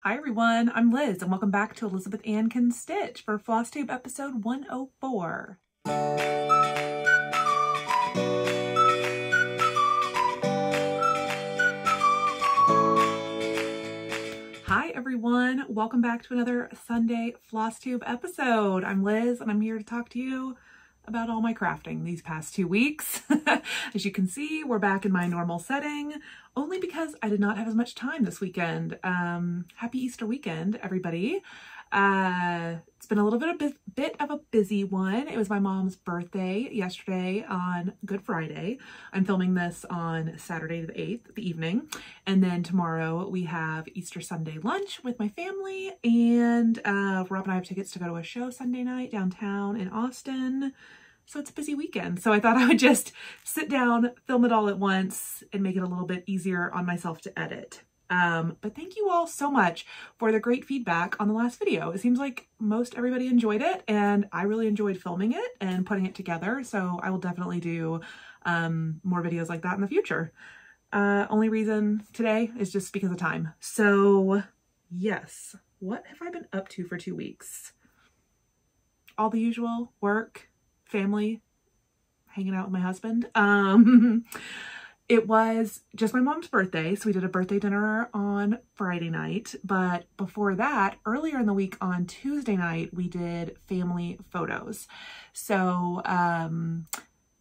Hi everyone, I'm Liz and welcome back to Elizabeth Ann Can Stitch for Flosstube episode 104. Hi everyone, welcome back to another Sunday Flosstube episode. I'm Liz and I'm here to talk to you about all my crafting these past 2 weeks. As you can see, we're back in my normal setting, only because I did not have as much time this weekend. Happy Easter weekend, everybody. It's been a little bit of a busy one. It was my mom's birthday yesterday on Good Friday. I'm filming this on Saturday the 8th, the evening. And then tomorrow we have Easter Sunday lunch with my family. And Rob and I have tickets to go to a show Sunday night downtown in Austin. So it's a busy weekend. So I thought I would just sit down, film it all at once, and make it a little bit easier on myself to edit. But thank you all so much for the great feedback on the last video. It seems like most everybody enjoyed it, and I really enjoyed filming it and putting it together. So I will definitely do more videos like that in the future. Only reason today is just because of time. So yes, what have I been up to for 2 weeks? All the usual: work, family, hanging out with my husband. It was just my mom's birthday, so we did a birthday dinner on Friday night. But before that, earlier in the week on Tuesday night, we did family photos. So one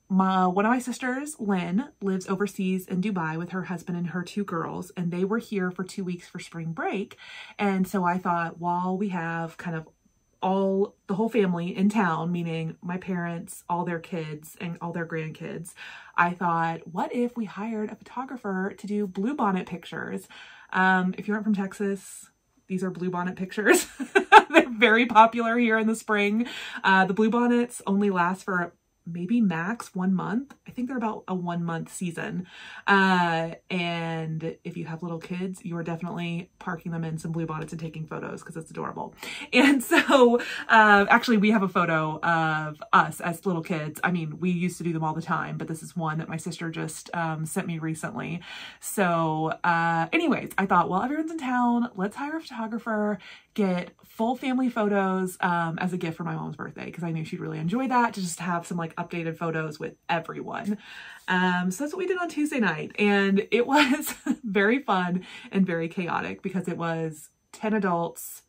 of my sisters, Lynn, lives overseas in Dubai with her husband and her 2 girls, and they were here for 2 weeks for spring break. And so I thought, while we have kind of the whole family in town, meaning my parents, all their kids, and all their grandkids, I thought, what if we hired a photographer to do bluebonnet pictures? If you aren't from Texas, these are bluebonnet pictures. They're very popular here in the spring. The bluebonnets only last for maybe max 1 month. I think they're about a 1-month season. And if you have little kids, you're definitely parking them in some bluebonnets and taking photos because it's adorable. And so actually we have a photo of us as little kids. I mean, we used to do them all the time, but this is one that my sister just sent me recently. So anyways, I thought, well, everyone's in town, let's hire a photographer, get full family photos as a gift for my mom's birthday, because I knew she'd really enjoy that, to just have some like updated photos with everyone. So that's what we did on Tuesday night, and it was very fun and very chaotic because it was 10 adults,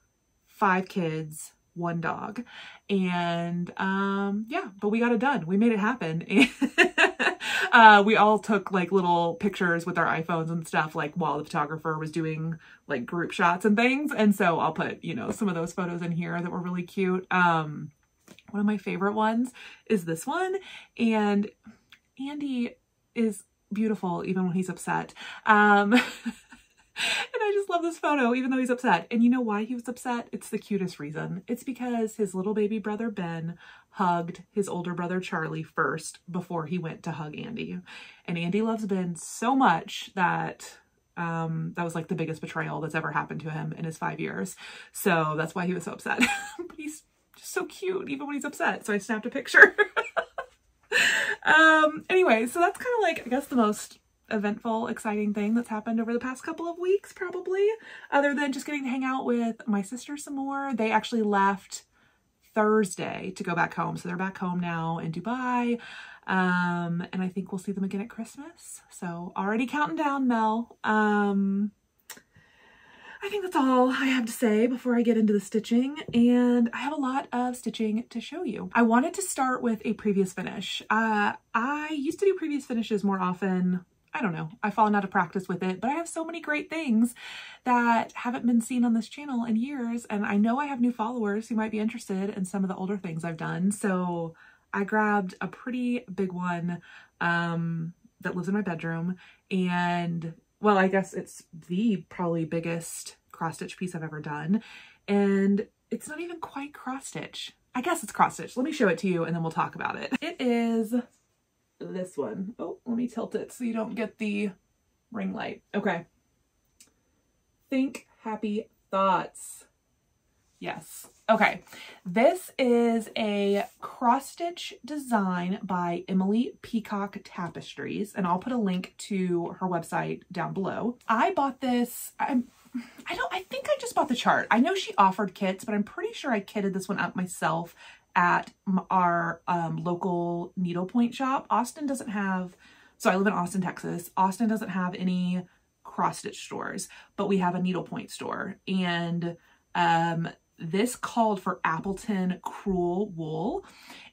5 kids, 1 dog, and yeah, but we got it done. We made it happen. We all took like little pictures with our iPhones and stuff, like while the photographer was doing like group shots and things. And so I'll put, you know, some of those photos in here that were really cute. One of my favorite ones is this one, and Andy is beautiful even when he's upset. And I just love this photo, even though he's upset. And you know why he was upset? It's the cutest reason. It's because his little baby brother, Ben, hugged his older brother, Charlie, first before he went to hug Andy. And Andy loves Ben so much that that was like the biggest betrayal that's ever happened to him in his 5 years. So that's why he was so upset. But he's just so cute, even when he's upset. So I snapped a picture. Anyway, so that's kind of like, I guess, the most eventful, exciting thing that's happened over the past couple of weeks, probably, other than just getting to hang out with my sister some more. They actually left Thursday to go back home, so they're back home now in Dubai, and I think we'll see them again at Christmas. So already counting down, Mel. I think that's all I have to say before I get into the stitching, and I have a lot of stitching to show you. I wanted to start with a previous finish. I used to do previous finishes more often. I don't know, I've fallen out of practice with it, but I have so many great things that haven't been seen on this channel in years, and I know I have new followers who might be interested in some of the older things I've done. So I grabbed a pretty big one that lives in my bedroom, and well, I guess it's the probably biggest cross stitch piece I've ever done, and it's not even quite cross stitch. I guess it's cross stitch. Let me show it to you and then we'll talk about it. It is this one. Oh, let me tilt it so you don't get the ring light. Okay. Think happy thoughts. Yes. Okay. This is a cross stitch design by Emily Peacock Tapestries, and I'll put a link to her website down below. I bought this, I think I just bought the chart. I know she offered kits, but I'm pretty sure I kitted this one up myself at our local needlepoint shop. Austin doesn't have, so I live in Austin, Texas. Austin doesn't have any cross stitch stores, but we have a needlepoint store. And this called for Appleton crewel wool.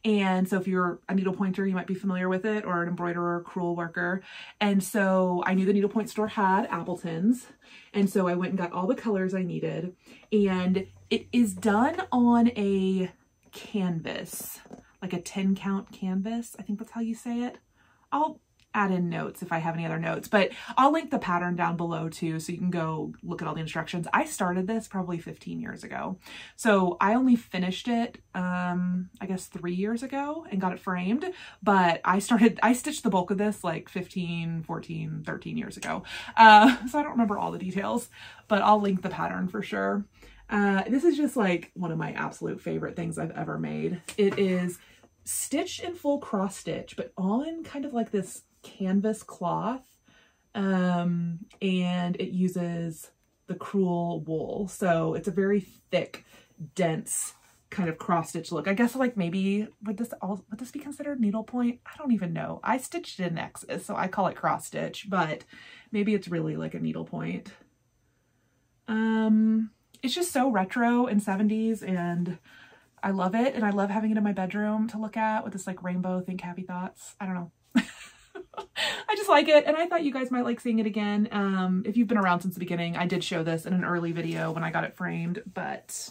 And so if you're a needlepointer, you might be familiar with it, or an embroiderer, crewel worker. And so I knew the needlepoint store had Appletons. And so I went and got all the colors I needed. And it is done on a canvas, like a 10 count canvas. I think that's how you say it. I'll add in notes if I have any other notes, but I'll link the pattern down below too, so you can go look at all the instructions. I started this probably 15 years ago. So I only finished it, I guess 3 years ago and got it framed, but I stitched the bulk of this like 15, 14, 13 years ago. So I don't remember all the details, but I'll link the pattern for sure. This is just like one of my absolute favorite things I've ever made. It is stitched in full cross stitch, but on kind of like this canvas cloth, and it uses the crewel wool, so it's a very thick, dense kind of cross stitch look. I guess like maybe would this be considered needlepoint? I don't even know. I stitched it in X's, so I call it cross stitch, but maybe it's really like a needlepoint. It's just so retro and 70s, and I love it, and I love having it in my bedroom to look at with this like rainbow Think Happy Thoughts. I don't know. I just like it, and I thought you guys might like seeing it again. If you've been around since the beginning, I did show this in an early video when I got it framed, but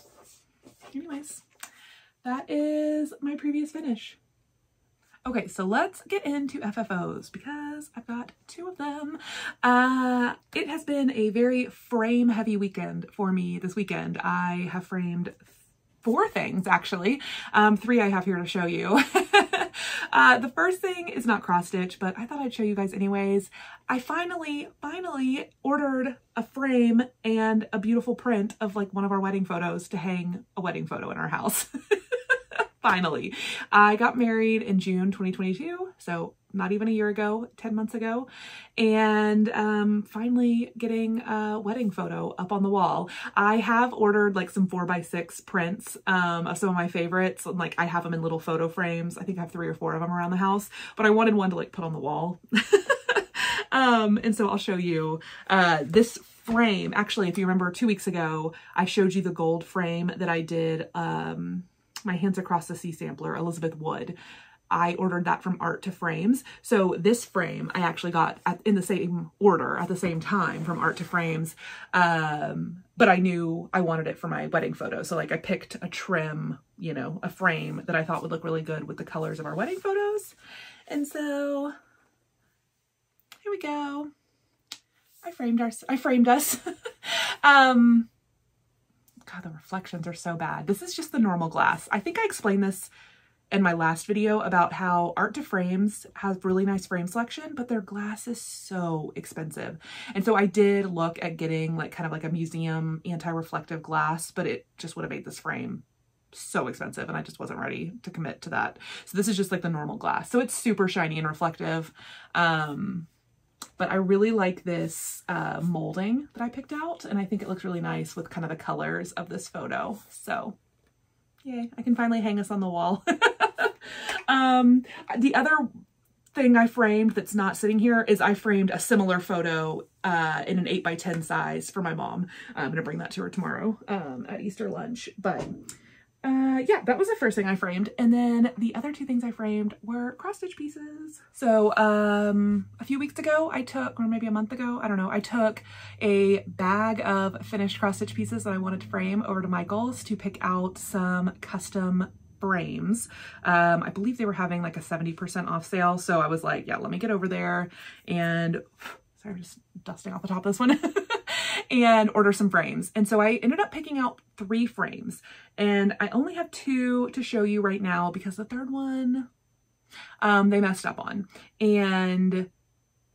anyways, that is my previous finish. Okay, so let's get into FFOs because I've got 2 of them. It has been a very frame heavy weekend for me this weekend. I have framed 4 things actually. 3 I have here to show you. The first thing is not cross stitch, but I thought I'd show you guys anyways. I finally ordered a frame and a beautiful print of like one of our wedding photos to hang a wedding photo in our house. Finally. I got married in June 2022, so not even a year ago, 10 months ago, and finally getting a wedding photo up on the wall. I have ordered like some 4x6 prints of some of my favorites, and like I have them in little photo frames. I think I have 3 or 4 of them around the house, but I wanted one to like put on the wall. And so I'll show you this frame. Actually, if you remember 2 weeks ago, I showed you the gold frame that I did, my Hands Across the Sea sampler, Elizabeth Wood. I ordered that from Art to Frames. So this frame I actually got in the same order at the same time from Art to Frames. But I knew I wanted it for my wedding photo. So like I picked a trim, you know, a frame that I thought would look really good with the colors of our wedding photos. And so here we go. I framed us. God, the reflections are so bad. This is just the normal glass. I think I explained this in my last video about how Art to Frames has really nice frame selection, but their glass is so expensive. And so I did look at getting like kind of like a museum anti-reflective glass, but it just would have made this frame so expensive and I just wasn't ready to commit to that. So this is just like the normal glass. So it's super shiny and reflective. But I really like this molding that I picked out, and I think it looks really nice with kind of the colors of this photo. So yay, I can finally hang this on the wall. The other thing I framed that's not sitting here is I framed a similar photo in an 8x10 size for my mom. I'm gonna bring that to her tomorrow at Easter lunch. But yeah, that was the first thing I framed. And then the other 2 things I framed were cross stitch pieces. So a few weeks ago I took, or maybe a month ago, I don't know, I took a bag of finished cross stitch pieces that I wanted to frame over to Michael's to pick out some custom frames. I believe they were having like a 70% off sale. So I was like, yeah, let me get over there and, sorry, I'm just dusting off the top of this one. And order some frames. And so I ended up picking out 3 frames, and I only have 2 to show you right now because the third one, they messed up on. And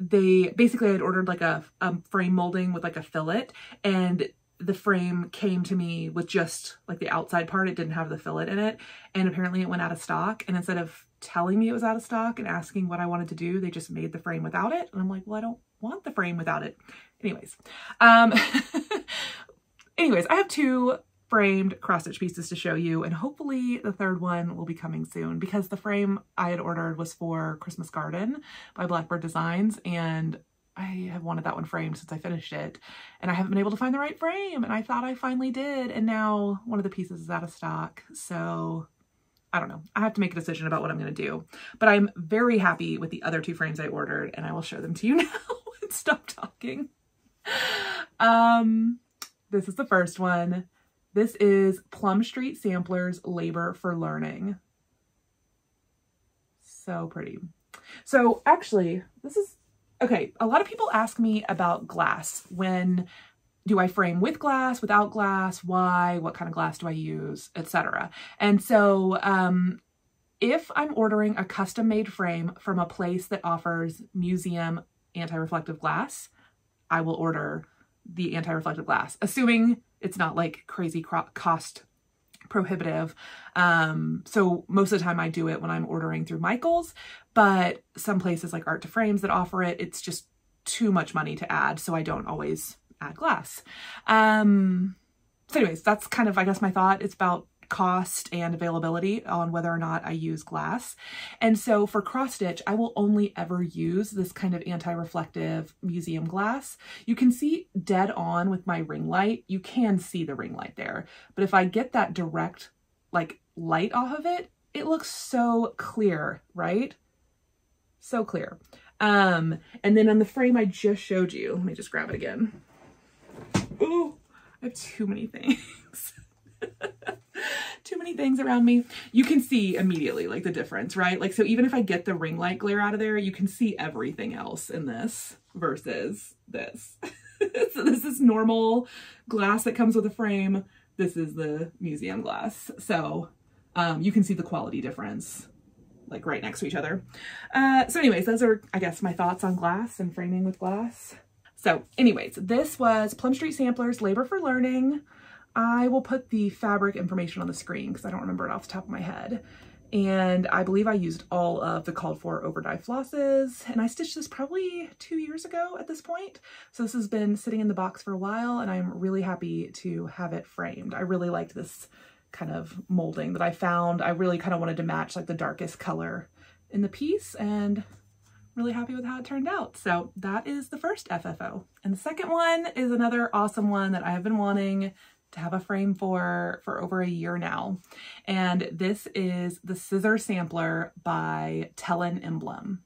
they basically had ordered like a frame molding with like a fillet, and the frame came to me with just like the outside part. It didn't have the fillet in it. And apparently it went out of stock. And instead of telling me it was out of stock and asking what I wanted to do, they just made the frame without it. And I'm like, well, I don't want the frame without it. Anyways, anyways, I have 2 framed cross stitch pieces to show you, and hopefully the 3rd one will be coming soon, because the frame I had ordered was for Christmas Garden by Blackbird Designs, and I have wanted that one framed since I finished it, and I haven't been able to find the right frame, and I thought I finally did, and now one of the pieces is out of stock. So I don't know. I have to make a decision about what I'm going to do, but I'm very happy with the other 2 frames I ordered, and I will show them to you now and stop talking. This is the first one. This is Plum Street Samplers Labor for Learning. So pretty. So actually, this is, okay, a lot of people ask me about glass. When do I frame with glass, without glass, why, what kind of glass do I use, etc. And so if I'm ordering a custom-made frame from a place that offers museum anti-reflective glass, I will order the anti-reflective glass, assuming it's not like crazy cost prohibitive. So most of the time I do it when I'm ordering through Michaels, but some places like Art to Frames that offer it, it's just too much money to add, so I don't always add glass. So anyways, that's kind of, I guess, my thought. It's about cost and availability on whether or not I use glass. And so for cross stitch, I will only ever use this kind of anti-reflective museum glass. You can see dead on with my ring light. You can see the ring light there, but if I get that direct like light off of it, it looks so clear, right? So clear. And then on the frame I just showed you, let me just grab it again. Oh, I have too many things. Too many things around me. You can see immediately like the difference, right? Like, so even if I get the ring light glare out of there, you can see everything else in this versus this. So this is normal glass that comes with a frame. This is the museum glass. So you can see the quality difference like right next to each other. So anyways, those are, I guess, my thoughts on glass and framing with glass. So anyways, this was Plum Street Samplers Labor for Learning. I will put the fabric information on the screen because I don't remember it off the top of my head. And I believe I used all of the called for overdye flosses, and I stitched this probably 2 years ago at this point. So this has been sitting in the box for a while, and I'm really happy to have it framed. I really liked this kind of molding that I found. I really kind of wanted to match like the darkest color in the piece, and really happy with how it turned out. So that is the first FFO. And the second one is another awesome one that I have been wanting to have a frame for over a year now. And this is the Scissor Sampler by Tellin Emblem.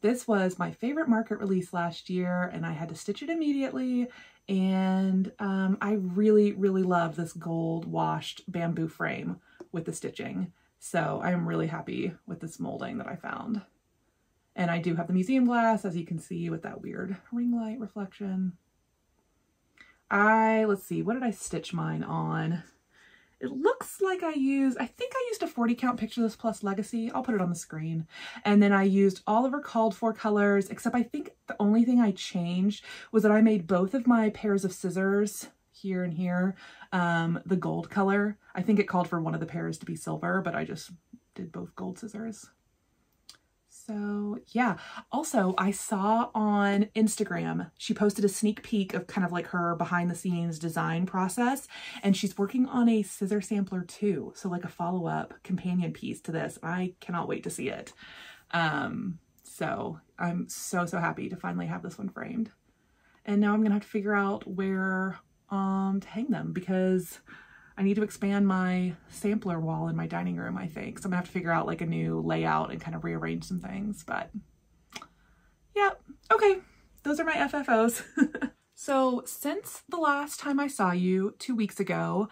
This was my favorite market release last year, and I had to stitch it immediately. And I really, really love this gold washed bamboo frame with the stitching. So I'm really happy with this molding that I found. And I do have the museum glass, as you can see, with that weird ring light reflection. Let's see, what did I stitch mine on? It looks like I think I used a 40 count Picture This Plus Legacy. I'll put it on the screen. And then I used all of her called for colors, except I think the only thing I changed was that I made both of my pairs of scissors, here and here, the gold color. I think it called for one of the pairs to be silver, but I just did both gold scissors. So yeah, also I saw on Instagram, she posted a sneak peek of kind of like her behind the scenes design process, and she's working on a scissor sampler too. So like a follow-up companion piece to this. I cannot wait to see it. So I'm so happy to finally have this one framed. And now I'm gonna have to figure out where to hang them, because I need to expand my sampler wall in my dining room, I think. So I'm gonna have to figure out like a new layout and kind of rearrange some things, but yeah, okay. Those are my FFOs. So since the last time I saw you 2 weeks ago,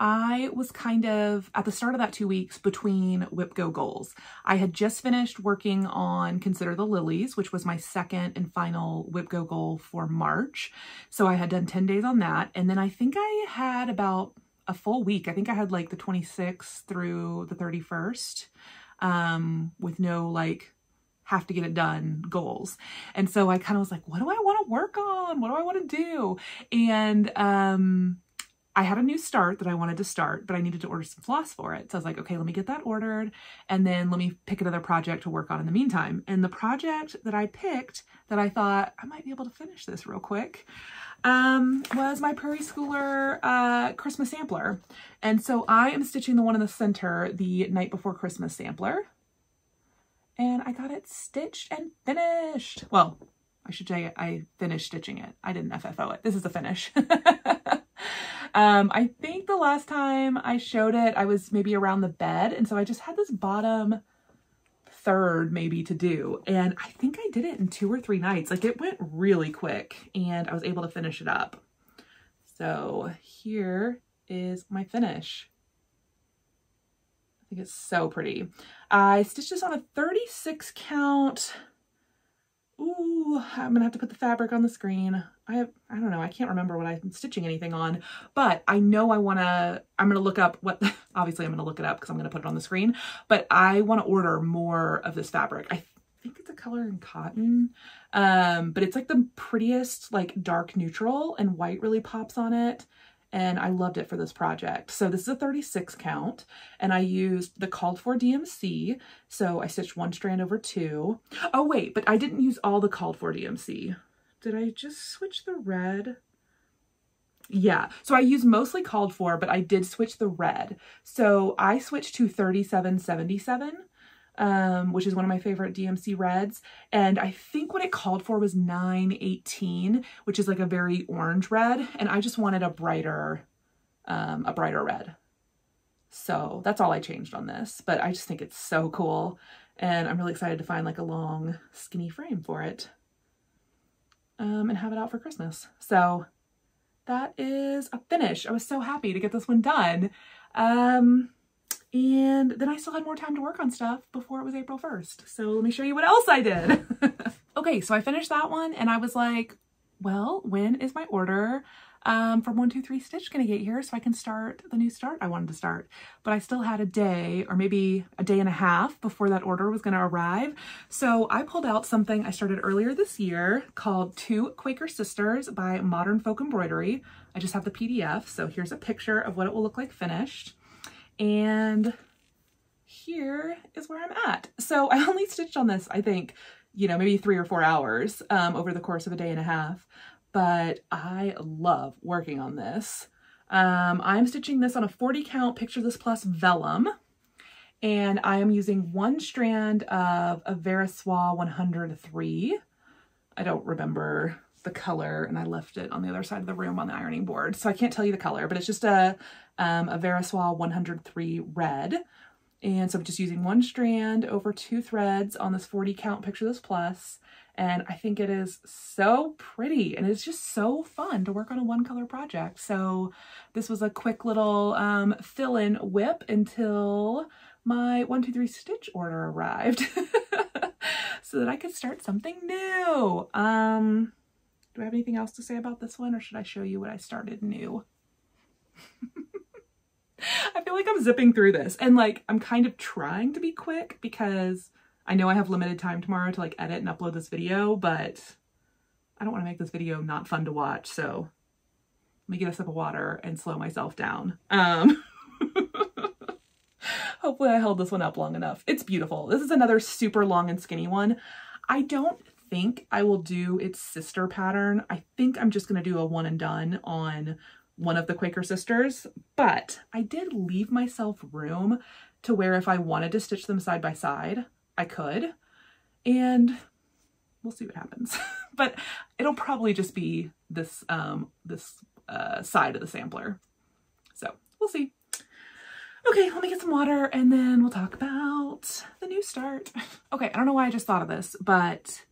I was kind of at the start of that 2 weeks between Whip Go goals. I had just finished working on Consider the Lilies, which was my second and final Whip Go goal for March. So I had done 10 days on that. And then I think I had about a full week. I think I had like the 26th through the 31st with no like have to get it done goals. And so I kind of was like, what do I want to work on? What do I want to do? And I had a new start that I wanted to start, but I needed to order some floss for it. So I was like, okay, let me get that ordered, and then let me pick another project to work on in the meantime. And the project that I picked that I thought I might be able to finish this real quick was my Prairie Schooler Christmas sampler. And so I am stitching the one in the center, the Night Before Christmas sampler. And I got it stitched and finished. Well, I should say I finished stitching it. I didn't FFO it. This is the finish. I think the last time I showed it, I was maybe around the bed. And so I just had this bottom third maybe to do. And I think I did it in 2 or 3 nights. Like, it went really quick and I was able to finish it up. So here is my finish. I think it's so pretty. I stitched this on a 36 count. Ooh, I'm gonna have to put the fabric on the screen. I don't know, I can't remember what I'm stitching anything on, but I know I'm gonna look up what, obviously I'm gonna look it up because I'm gonna put it on the screen, but I wanna order more of this fabric. I think it's a color in cotton, but it's like the prettiest, like dark neutral, and white really pops on it. And I loved it for this project. So this is a 36 count, and I used the called for DMC. So I stitched 1 strand over 2. Oh wait, but I didn't use all the called for DMC. Did I just switch the red? Yeah, so I used mostly called for, but I did switch the red. So I switched to 3777. Which is one of my favorite DMC reds. And I think what it called for was 918, which is like a very orange red. And I just wanted a brighter red. So that's all I changed on this, but I just think it's so cool. And I'm really excited to find like a long skinny frame for it, and have it out for Christmas. So that is a finish. I was so happy to get this one done. And then I still had more time to work on stuff before it was April 1st. So let me show you what else I did. Okay, so I finished that one and I was like, well, when is my order from 123 Stitch gonna get here so I can start the new start I wanted to start? But I still had a day, or maybe a day and a half before that order was gonna arrive. So I pulled out something I started earlier this year called Two Quaker Sisters by Modern Folk Embroidery. I just have the PDF, so here's a picture of what it will look like finished. And here is where I'm at. So I only stitched on this, I think, maybe 3 or 4 hours over the course of a day and a half, but I love working on this. I'm stitching this on a 40 count Picture This Plus vellum, and I am using 1 strand of a Veriswa 103. I don't remember the color, and I left it on the other side of the room on the ironing board, so I can't tell you the color, but it's just a Veriswa 103 red. And so I'm just using 1 strand over 2 threads on this 40 count Picture This Plus, and I think it is so pretty, and it's just so fun to work on a 1 color project. So this was a quick little fill-in whip until my 123 Stitch order arrived so that I could start something new. Do I have anything else to say about this one, or should I show you what I started new? I feel like I'm zipping through this, and like I'm kind of trying to be quick because I know I have limited time tomorrow to like edit and upload this video, but I don't want to make this video not fun to watch, so let me get a sip of water and slow myself down. Hopefully I held this one up long enough. It's beautiful. This is another super long and skinny one. I don't think I will do its sister pattern. I think I'm just going to do a one and done on one of the Quaker Sisters, but I did leave myself room to where if I wanted to stitch them side by side, I could, and we'll see what happens. But it'll probably just be this, side of the sampler. So we'll see. Okay, let me get some water and then we'll talk about the new start. Okay, I don't know why I just thought of this, but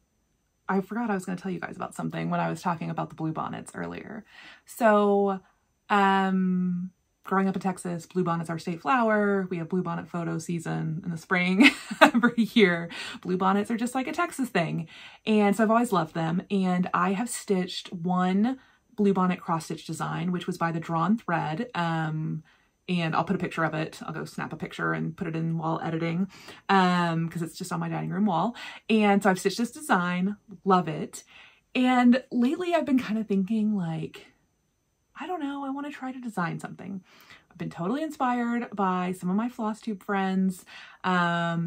I forgot I was going to tell you guys about something when I was talking about the bluebonnets earlier. So, growing up in Texas, bluebonnet's our state flower. We have bluebonnet photo season in the spring every year. Bluebonnets are just like a Texas thing. And so I've always loved them. And I have stitched 1 bluebonnet cross stitch design, which was by the Drawn Thread. And I'll put a picture of it. I'll go snap a picture and put it in while editing, because it's just on my dining room wall. And so I've stitched this design, love it. And lately I've been kind of thinking like, I don't know, I want to try to design something. I've been totally inspired by some of my Flosstube friends,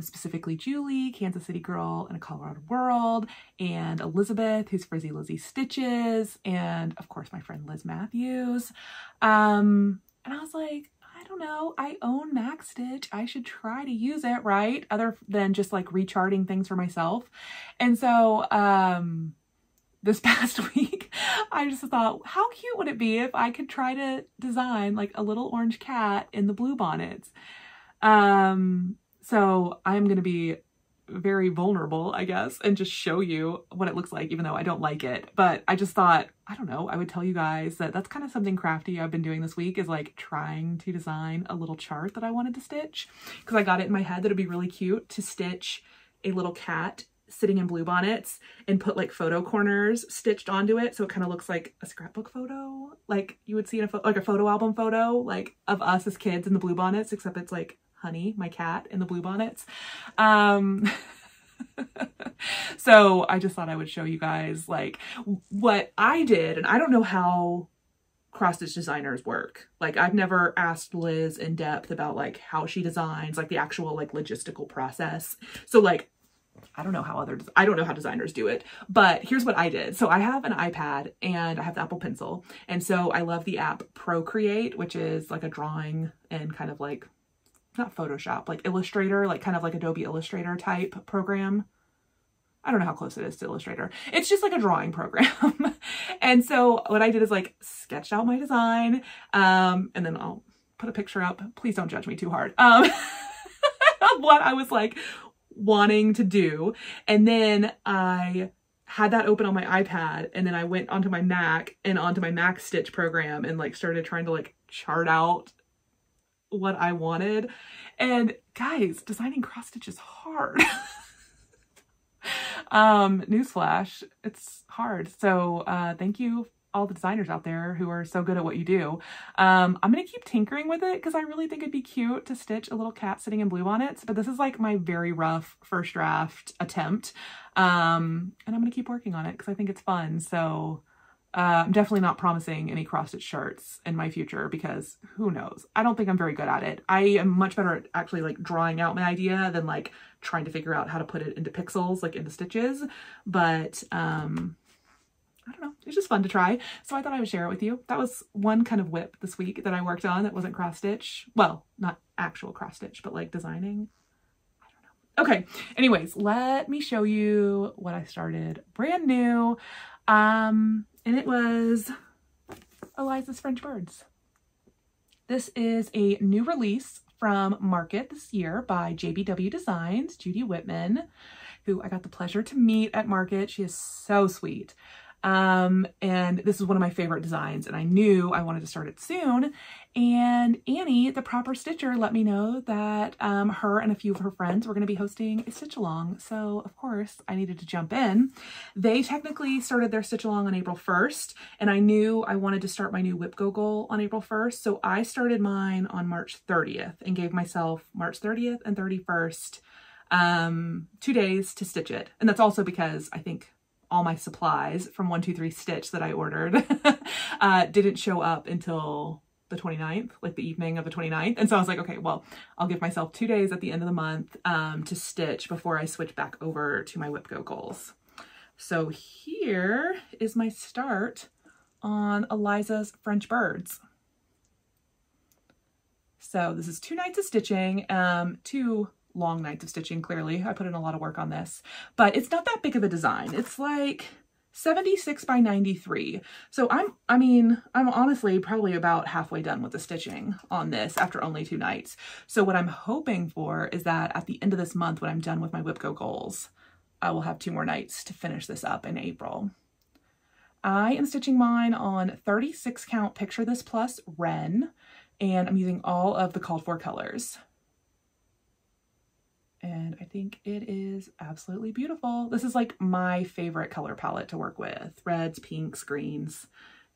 specifically Julie, Kansas City Girl in a Colorado World, and Elizabeth, who's Frizzy Lizzy Stitches, and of course my friend Liz Matthews. And I was like, I don't know, I own Max Stitch. I should try to use it, right? Other than just like recharting things for myself. And so, this past week, I just thought, how cute would it be if I could try to design like a little orange cat in the blue bonnets? So I'm going to be very vulnerable, I guess, and just show you what it looks like, even though I don't like it. But I just thought, I don't know, I would tell you guys that that's kind of something crafty I've been doing this week, is like trying to design a little chart that I wanted to stitch, because I got it in my head that it'd be really cute to stitch a little cat sitting in blue bonnets and put like photo corners stitched onto it, so it kind of looks like a scrapbook photo, like you would see in a like a photo album photo, like of us as kids in the blue bonnets, except it's like Honey, my cat, in the blue bonnets. So I just thought I would show you guys like what I did, and I don't know how cross-stitch designers work. Like I've never asked Liz in depth about like how she designs, like the actual like logistical process. So like I don't know how designers do it, but here's what I did. So I have an iPad and I have the Apple Pencil. And so I love the app Procreate, which is like a drawing and kind of like, not Photoshop, like Illustrator, like kind of like Adobe Illustrator type program. I don't know how close it is to Illustrator. It's just like a drawing program. And so what I did is like sketched out my design. And then I'll put a picture up. Please don't judge me too hard. Of what I was like wanting to do. And then I had that open on my iPad, and then I went onto my Mac and onto my Max Stitch program and like started trying to like chart out what I wanted. And guys, designing cross stitch is hard. Newsflash, it's hard. So thank you all the designers out there who are so good at what you do. I'm gonna keep tinkering with it because I really think it'd be cute to stitch a little cat sitting in blue bonnets, but this is like my very rough first draft attempt. And I'm gonna keep working on it because I think it's fun. So I'm definitely not promising any cross-stitch shirts in my future because who knows? I don't think I'm very good at it. I am much better at actually like drawing out my idea than like trying to figure out how to put it into pixels, like into stitches. But I don't know, it's just fun to try. So I thought I would share it with you. That was one kind of whip this week that I worked on that wasn't cross-stitch. Well, not actual cross-stitch, but like designing. I don't know. Okay, anyways, let me show you what I started brand new. And it was Eliza's French Birds. This is a new release from Market this year by JBW Designs, Judy Whitman, who I got the pleasure to meet at Market. She is so sweet. And this is one of my favorite designs, and I knew I wanted to start it soon. And Annie, the proper stitcher, let me know that her and a few of her friends were going to be hosting a stitch along. So of course I needed to jump in. They technically started their stitch along on April 1st, and I knew I wanted to start my new Whip Go goal on April 1st. So I started mine on March 30th and gave myself March 30th and 31st, 2 days to stitch it. And that's also because I think all my supplies from 123 Stitch that I ordered didn't show up until the 29th, like the evening of the 29th. And so I was like, okay, well, I'll give myself 2 days at the end of the month to stitch before I switch back over to my Whip Go goals. So here is my start on Eliza's French Birds. So this is 2 nights of stitching, 2 long nights of stitching. Clearly I put in a lot of work on this, but it's not that big of a design. It's like 76 by 93. So I'm honestly probably about halfway done with the stitching on this after only 2 nights. So what I'm hoping for is that at the end of this month, when I'm done with my Whip Go goals, I will have 2 more nights to finish this up in April. I am stitching mine on 36 count Picture This Plus Wren, and I'm using all of the called for colors. And I think it is absolutely beautiful. This is like my favorite color palette to work with. Reds, pinks, greens.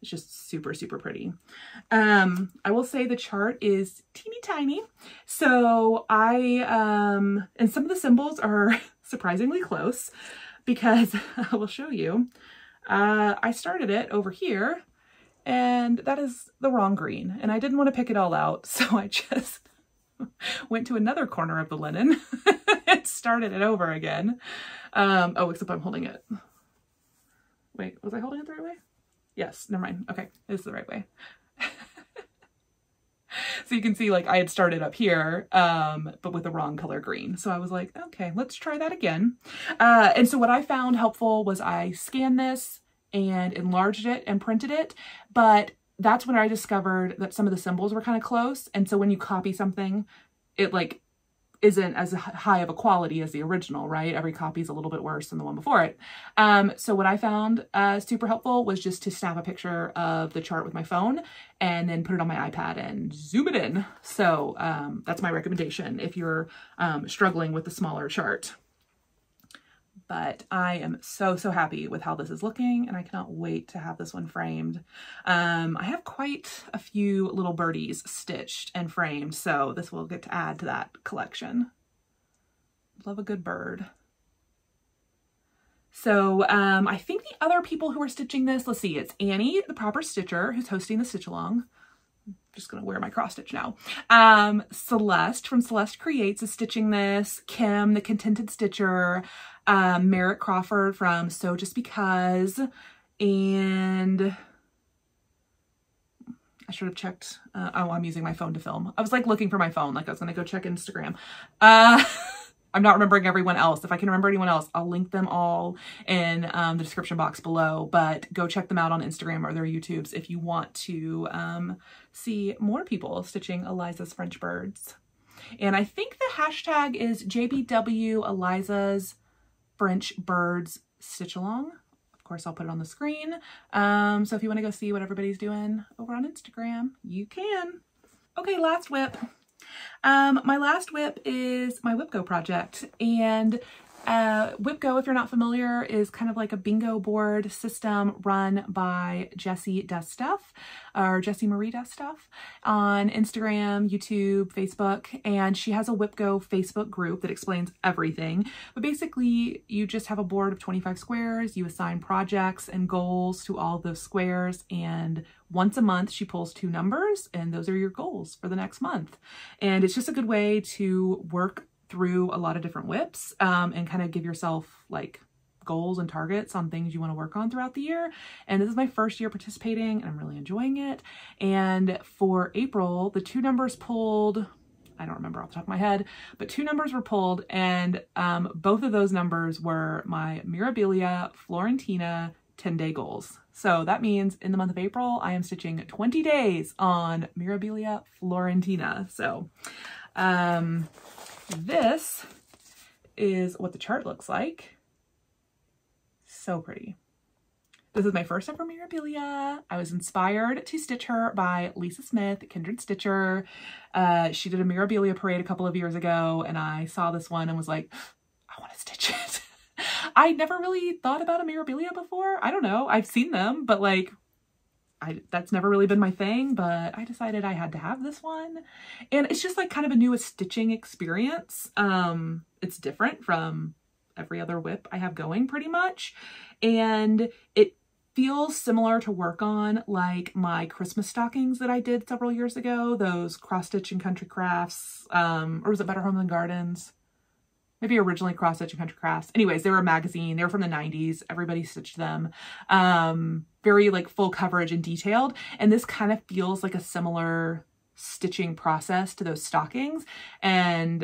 It's just super, super pretty. I will say the chart is teeny tiny. So and some of the symbols are surprisingly close because I will show you. I started it over here and that is the wrong green. And I didn't want to pick it all out, so I just went to another corner of the linen and started it over again. Oh, except I'm holding it. Wait, was I holding it the right way? Yes, never mind. Okay, this is the right way. So you can see, like, I had started up here, but with the wrong color green. So I was like, okay, let's try that again. And so what I found helpful was I scanned this and enlarged it and printed it, but that's when I discovered that some of the symbols were kind of close. And so when you copy something, it like isn't as high of a quality as the original, right? Every copy is a little bit worse than the one before it. So what I found super helpful was just to snap a picture of the chart with my phone and then put it on my iPad and zoom it in. So that's my recommendation if you're struggling with the smaller chart. But I am so happy with how this is looking, and I cannot wait to have this one framed. I have quite a few little birdies stitched and framed, so this will get to add to that collection. Love a good bird. So I think the other people who are stitching this, let's see, it's Annie, the Proper Stitcher, who's hosting the stitch along. I'm just gonna wear my cross stitch now. Celeste from Celeste Creates is stitching this. Kim, the Contented Stitcher. Merritt Crawford from Sew Just Because, and I should have checked, oh, I'm using my phone to film. I was like looking for my phone, like I was gonna go check Instagram. I'm not remembering everyone else. If I can remember anyone else, I'll link them all in the description box below, but go check them out on Instagram or their YouTubes if you want to see more people stitching Eliza's French birds. And I think the hashtag is JBW Eliza's French birds stitch along. Of course, I'll put it on the screen. So if you want to go see what everybody's doing over on Instagram, you can. Okay, last whip. My last whip is my WhipGo project, and WhipGo, if you're not familiar, is kind of like a bingo board system run by Jessie Does Stuff, or Jessie Marie Does Stuff, on Instagram, YouTube, Facebook, and she has a WhipGo Facebook group that explains everything. But basically, you just have a board of 25 squares, you assign projects and goals to all those squares, and once a month she pulls 2 numbers, and those are your goals for the next month. And it's just a good way to work through a lot of different whips and kind of give yourself like goals and targets on things you want to work on throughout the year. And this is my first year participating, and I'm really enjoying it. And for April, the 2 numbers pulled, I don't remember off the top of my head, but 2 numbers were pulled, and both of those numbers were my Mirabilia Florentina 10-day goals. So that means in the month of April, I am stitching 20 days on Mirabilia Florentina. So this is what the chart looks like. So pretty. This is my first ever Mirabilia. I was inspired to stitch her by Lisa Smith, Kindred Stitcher. She did a Mirabilia parade a couple of years ago, and I saw this one and was like, I want to stitch it. I never really thought about a Mirabilia before. I don't know. I've seen them, but like, that's never really been my thing, but I decided I had to have this one. And it's just like kind of a new stitching experience. It's different from every other whip I have going pretty much. And it feels similar to work on like my Christmas stockings that I did several years ago, those Cross Stitch and Country Crafts, or was it Better Homes and Gardens? Maybe originally Cross Stitch and Country Crafts. Anyways, they were a magazine. They were from the 90s. Everybody stitched them. Very like full coverage and detailed. And this kind of feels like a similar stitching process to those stockings. And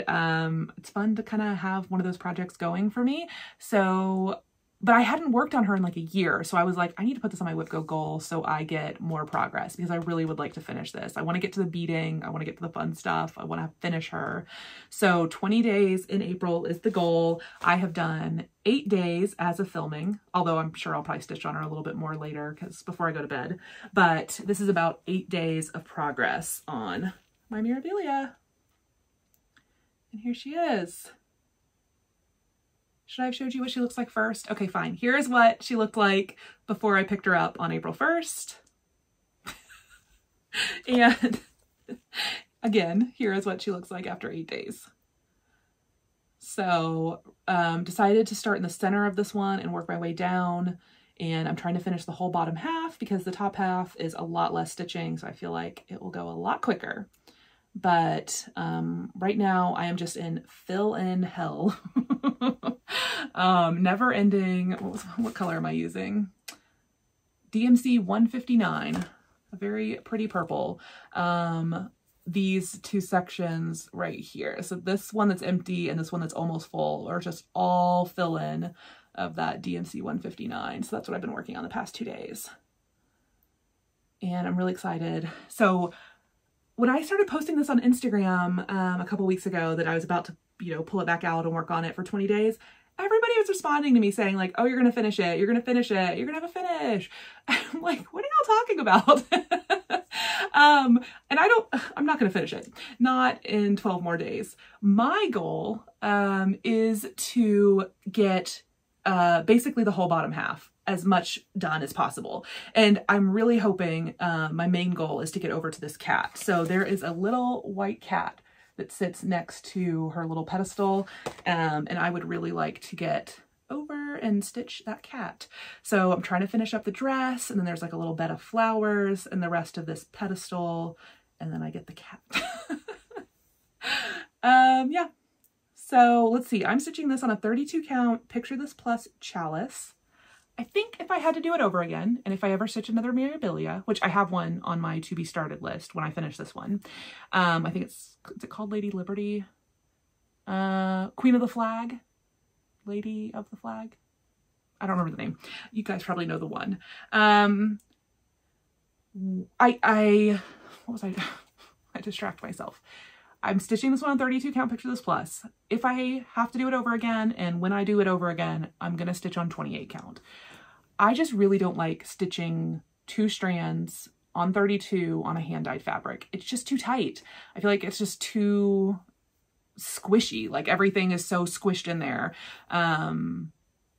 it's fun to kind of have one of those projects going for me. So, but I hadn't worked on her in like a year. So I was like, I need to put this on my WhipGo goal so I get more progress, because I really would like to finish this. I want to get to the beading. I want to get to the fun stuff. I want to finish her. So 20 days in April is the goal. I have done 8 days as of filming, although I'm sure I'll probably stitch on her a little bit more later because before I go to bed. But this is about 8 days of progress on my Mirabilia. And here she is. Should I have showed you what she looks like first? Okay, fine. Here's what she looked like before I picked her up on April 1st. And again, here is what she looks like after 8 days. So decided to start in the center of this one and work my way down. and I'm trying to finish the whole bottom half because the top half is a lot less stitching, so I feel like it will go a lot quicker. But right now I am just in fill-in hell. Never ending. What color am I using? DMC 159, a very pretty purple. These two sections right here. So this one that's empty and this one that's almost full are just all fill in of that DMC 159. So that's what I've been working on the past 2 days. And I'm really excited. So when I started posting this on Instagram a couple weeks ago that I was about to, you know, pull it back out and work on it for 20 days, everybody was responding to me saying like, oh, you're going to finish it. You're going to finish it. You're going to have a finish. I'm like, what are y'all talking about? And I'm not going to finish it. Not in 12 more days. My goal, is to get, basically the whole bottom half as much done as possible. And I'm really hoping, my main goal is to get over to this cat. So there is a little white cat that sits next to her little pedestal. And I would really like to get over and stitch that cat. So I'm trying to finish up the dress, and then there's like a little bed of flowers and the rest of this pedestal, and then I get the cat. Yeah. So let's see, I'm stitching this on a 32 count Picture This Plus Chalice. I think if I had to do it over again, and if I ever stitch another Mirabilia, which I have one on my to be started list when I finish this one, I think is it called Lady Liberty? Queen of the Flag? Lady of the Flag? I don't remember the name. You guys probably know the one. What was I? I distract myself. I'm stitching this one on 32 count Picture This Plus. If I have to do it over again, and when I do it over again, I'm going to stitch on 28 count. I just really don't like stitching 2 strands on 32 on a hand-dyed fabric. It's just too tight. I feel like it's just too squishy. Like everything is so squished in there.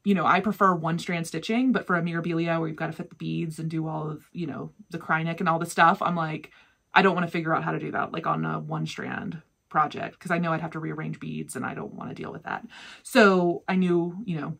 You know, I prefer 1 strand stitching, but for a Mirabilia where you've got to fit the beads and do all of, you know, the cry neck and all the stuff, I'm like, I don't want to figure out how to do that like on a 1 strand project, because I know I'd have to rearrange beads and I don't want to deal with that. So I knew, you know,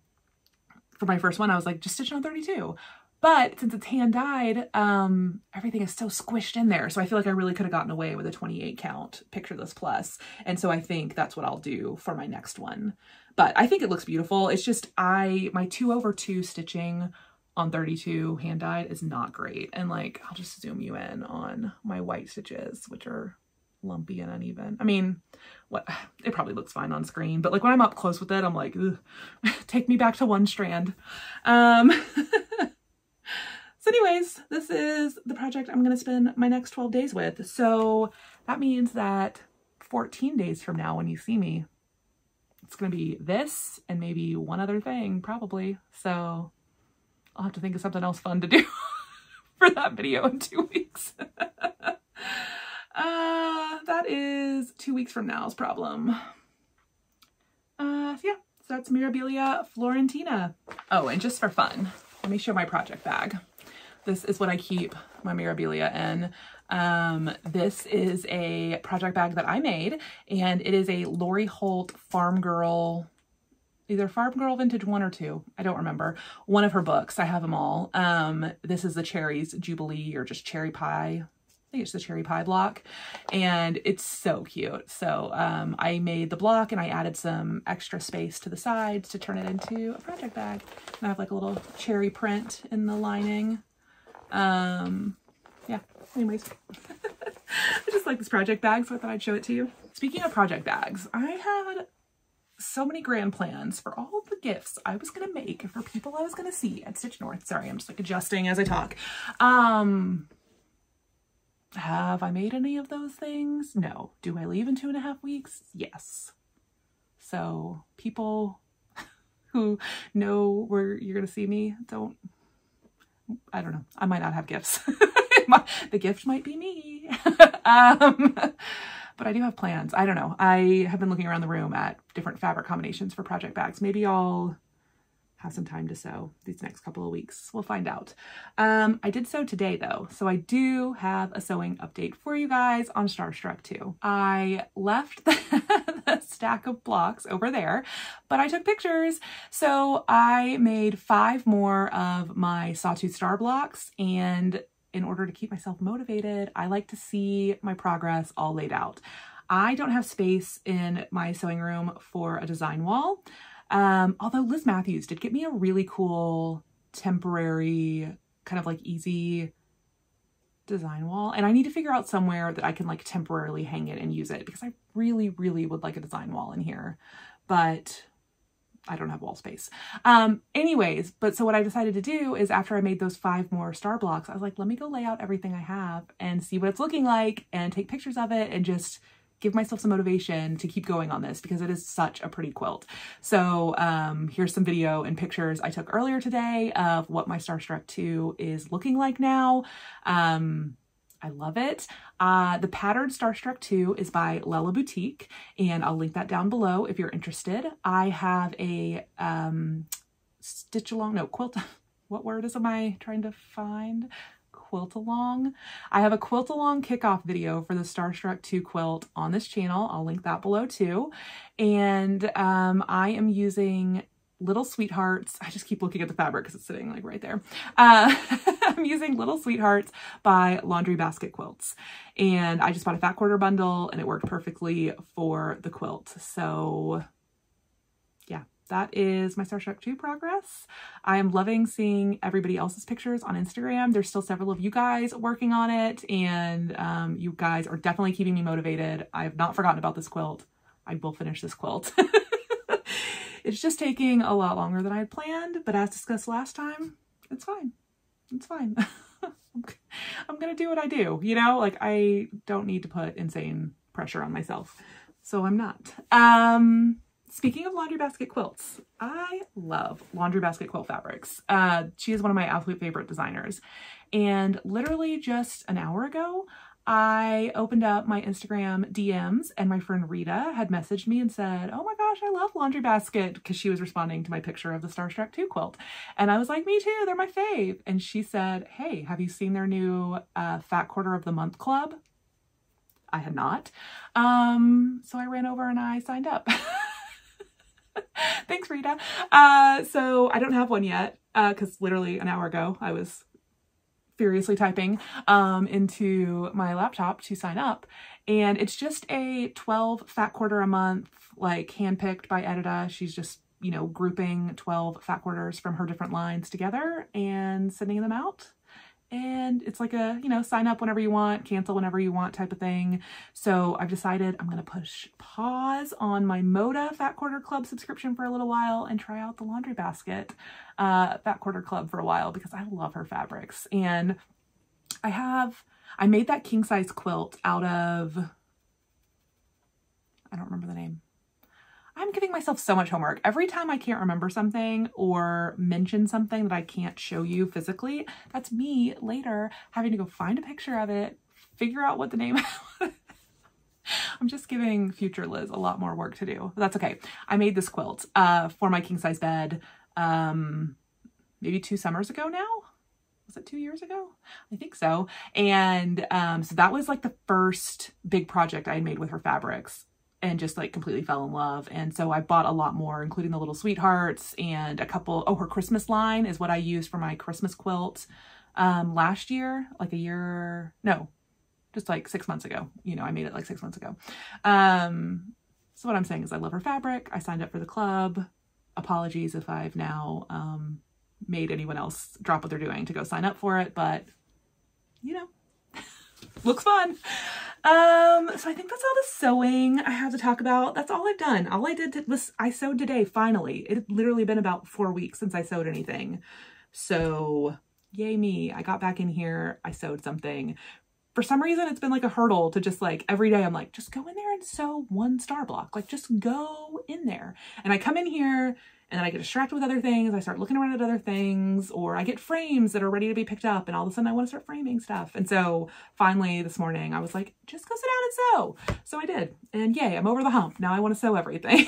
for my first one, I was like, just stitch on 32. But since it's hand dyed, everything is so squished in there. So I feel like I really could have gotten away with a 28 count Picture This Plus. And so I think that's what I'll do for my next one. But I think it looks beautiful. It's just my 2/2 stitching on 32 hand dyed is not great. And like, I'll just zoom you in on my white stitches, which are lumpy and uneven. I mean, it probably looks fine on screen, but like when I'm up close with it, I'm like, ugh, take me back to 1 strand. So anyways, this is the project I'm going to spend my next 12 days with. So that means that 14 days from now when you see me, it's going to be this and maybe one other thing probably. So I'll have to think of something else fun to do for that video in 2 weeks. That is 2 weeks from now's problem. Yeah, so that's Mirabilia Florentina. Oh, and just for fun, let me show my project bag. This is what I keep my Mirabilia in. This is a project bag that I made, and it is a Lori Holt Farm Girl, either Farm Girl Vintage 1 or 2. I don't remember. One of her books. I have them all. This is the Cherries Jubilee, or just Cherry Pie. I think it's the Cherry Pie block, and it's so cute. So I made the block and I added some extra space to the sides to turn it into a project bag. And I have like a little cherry print in the lining. Yeah, anyways. I just like this project bag, so I thought I'd show it to you. Speaking of project bags, I had so many grand plans for all the gifts I was going to make for people I was going to see at Stitch North. Sorry, I'm just like adjusting as I talk. Have I made any of those things? No. Do I leave in 2.5 weeks? Yes. So people who know where you're going to see me, I don't know. I might not have gifts. The gift might be me. But I do have plans. I don't know. I have been looking around the room at different fabric combinations for project bags. Maybe I'll have some time to sew these next couple of weeks. We'll find out. I did sew today though, so I do have a sewing update for you guys on Starstruck 2. I left the stack of blocks over there, but I took pictures. So I made 5 more of my Sawtooth Star blocks, and in order to keep myself motivated, I like to see my progress all laid out. I don't have space in my sewing room for a design wall. Although Liz Matthews did get me a really cool temporary kind of like easy design wall, and I need to figure out somewhere that I can like temporarily hang it and use it, because I really would like a design wall in here, but I don't have wall space. Anyways, but so what I decided to do is, after I made those 5 more star blocks, I was like, let me go lay out everything I have and see what it's looking like and take pictures of it and just give myself some motivation to keep going on this, because it is such a pretty quilt. So here's some video and pictures I took earlier today of what my Starstruck 2 is looking like now. I love it. The pattern Starstruck 2 is by Lella Boutique, and I'll link that down below if you're interested. I have a quilt. What word am I trying to find? Quilt along. I have a quilt along kickoff video for the Starstruck 2 quilt on this channel. I'll link that below too. And I am using Little Sweethearts. I just keep looking at the fabric because it's sitting like right there. I'm using Little Sweethearts by Laundry Basket Quilts. And I just bought a fat quarter bundle and it worked perfectly for the quilt. So yeah, that is my Starstruck 2 progress. I am loving seeing everybody else's pictures on Instagram. There's still several of you guys working on it, and you guys are definitely keeping me motivated. I have not forgotten about this quilt. I will finish this quilt. It's just taking a lot longer than I had planned, but as discussed last time, it's fine. It's fine. I'm gonna do what I do, you know? Like, I don't need to put insane pressure on myself, so I'm not. Speaking of Laundry Basket Quilts, I love Laundry Basket Quilt Fabrics. She is one of my absolute favorite designers. And literally just an hour ago, I opened up my Instagram DMs and my friend Rita had messaged me and said, oh my gosh, I love Laundry Basket, because she was responding to my picture of the Starstruck 2 quilt. And I was like, me too, they're my fave. And she said, hey, have you seen their new Fat Quarter of the Month Club? I had not. So I ran over and I signed up. Thanks, Rita. So I don't have one yet, because literally an hour ago I was furiously typing into my laptop to sign up. And it's just a 12 fat quarter a month, like handpicked by Edita. She's just, you know, grouping 12 fat quarters from her different lines together and sending them out. And it's like a, you know, sign up whenever you want, cancel whenever you want type of thing. So I've decided I'm going to push pause on my Moda Fat Quarter Club subscription for a little while and try out the Laundry Basket Fat Quarter Club for a while, because I love her fabrics. And I made that king size quilt out of, I don't remember the name. I'm giving myself so much homework. Every time I can't remember something or mention something that I can't show you physically, that's me later having to go find a picture of it, figure out what the name is. I'm just giving future Liz a lot more work to do. But that's okay. I made this quilt for my king size bed maybe 2 summers ago now. Was it 2 years ago? I think so. And so that was like the first big project I had made with her fabrics, and just like completely fell in love. And so I bought a lot more, including the Little Sweethearts and a couple, her Christmas line is what I used for my Christmas quilt last year, like just like 6 months ago. You know, I made it like 6 months ago. So what I'm saying is I love her fabric. I signed up for the club. Apologies if I've now made anyone else drop what they're doing to go sign up for it, but you know, looks fun. So I think that's all the sewing I have to talk about. That's all I've done. All I did was I sewed today, finally. It had literally been about 4 weeks since I sewed anything. So yay me. I got back in here. I sewed something. For some reason, it's been like a hurdle to just like every day I'm like, just go in there and sew 1 star block. Like just go in there. And I come in here And then I get distracted with other things. I start looking around at other things, or I get frames that are ready to be picked up, and all of a sudden I want to start framing stuff. And so finally this morning I was like, just go sit down and sew. So I did, and yay, I'm over the hump. Now I want to sew everything.